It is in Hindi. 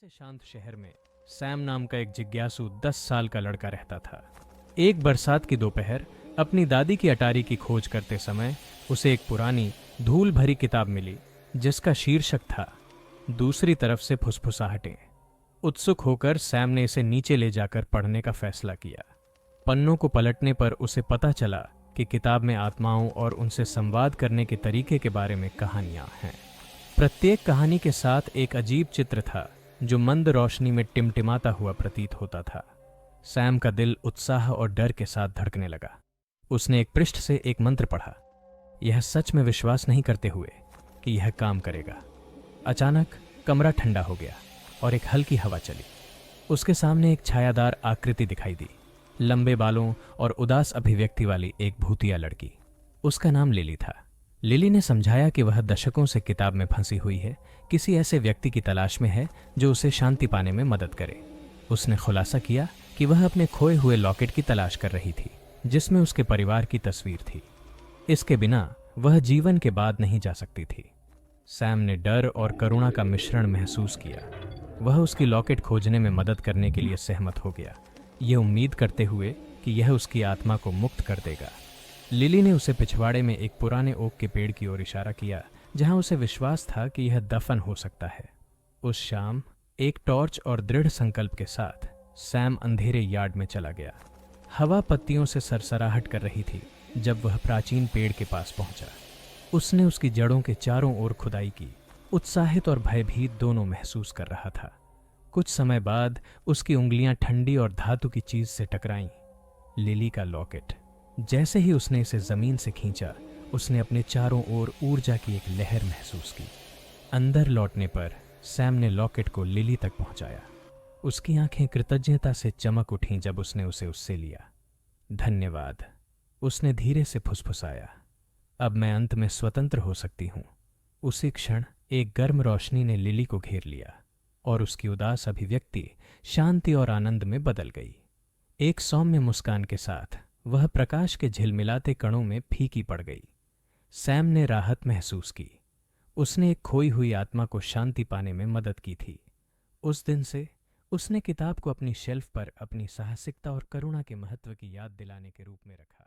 से शांत शहर में सैम नाम का एक जिज्ञासु 10 साल का लड़का रहता था। एक बरसात की दोपहर अपनी दादी की अटारी की खोज करते समय उसे एक पुरानी धूल भरी किताब मिली जिसका शीर्षक था दूसरी तरफ से फुसफुसाहटें। उत्सुक होकर सैम ने इसे नीचे ले जाकर पढ़ने का फैसला किया। पन्नों को पलटने पर उसे पता चला कि किताब में आत्माओं और उनसे संवाद करने के तरीके के बारे में कहानियां हैं। प्रत्येक कहानी के साथ एक अजीब चित्र था जो मंद रोशनी में टिमटिमाता हुआ प्रतीत होता था। सैम का दिल उत्साह और डर के साथ धड़कने लगा। उसने एक पृष्ठ से एक मंत्र पढ़ा, यह सच में विश्वास नहीं करते हुए कि यह काम करेगा। अचानक कमरा ठंडा हो गया और एक हल्की हवा चली। उसके सामने एक छायादार आकृति दिखाई दी, लंबे बालों और उदास अभिव्यक्ति वाली एक भूतिया लड़की। उसका नाम लिली था। लिली ने समझाया कि वह दशकों से किताब में फंसी हुई है, किसी ऐसे व्यक्ति की तलाश में है जो उसे शांति पाने में मदद करे। उसने खुलासा किया कि वह अपने खोए हुए लॉकेट की तलाश कर रही थी जिसमें उसके परिवार की तस्वीर थी। इसके बिना वह जीवन के बाद नहीं जा सकती थी। सैम ने डर और करुणा का मिश्रण महसूस किया। वह उसकी लॉकेट खोजने में मदद करने के लिए सहमत हो गया, ये उम्मीद करते हुए कि यह उसकी आत्मा को मुक्त कर देगा। लिली ने उसे पिछवाड़े में एक पुराने ओक के पेड़ की ओर इशारा किया जहां उसे विश्वास था कि यह दफन हो सकता है। उस शाम एक टॉर्च और दृढ़ संकल्प के साथ सैम अंधेरे यार्ड में चला गया। हवा पत्तियों से सरसराहट कर रही थी जब वह प्राचीन पेड़ के पास पहुंचा। उसने उसकी जड़ों के चारों ओर खुदाई की, उत्साहित और भयभीत दोनों महसूस कर रहा था। कुछ समय बाद उसकी उंगलियां ठंडी और धातु की चीज से टकराईं। लिली का लॉकेट। जैसे ही उसने इसे जमीन से खींचा, उसने अपने चारों ओर ऊर्जा की एक लहर महसूस की। अंदर लौटने पर सैम ने लॉकेट को लिली तक पहुंचाया। उसकी आंखें कृतज्ञता से चमक उठीं जब उसने उसे उससे लिया। धन्यवाद, उसने धीरे से फुसफुसाया। अब मैं अंत में स्वतंत्र हो सकती हूं। उसी क्षण एक गर्म रोशनी ने लिली को घेर लिया और उसकी उदास अभिव्यक्ति शांति और आनंद में बदल गई। एक सौम्य मुस्कान के साथ वह प्रकाश के झिलमिलाते कणों में फीकी पड़ गई। सैम ने राहत महसूस की। उसने एक खोई हुई आत्मा को शांति पाने में मदद की थी। उस दिन से उसने किताब को अपनी शेल्फ पर अपनी साहसिकता और करुणा के महत्व की याद दिलाने के रूप में रखा।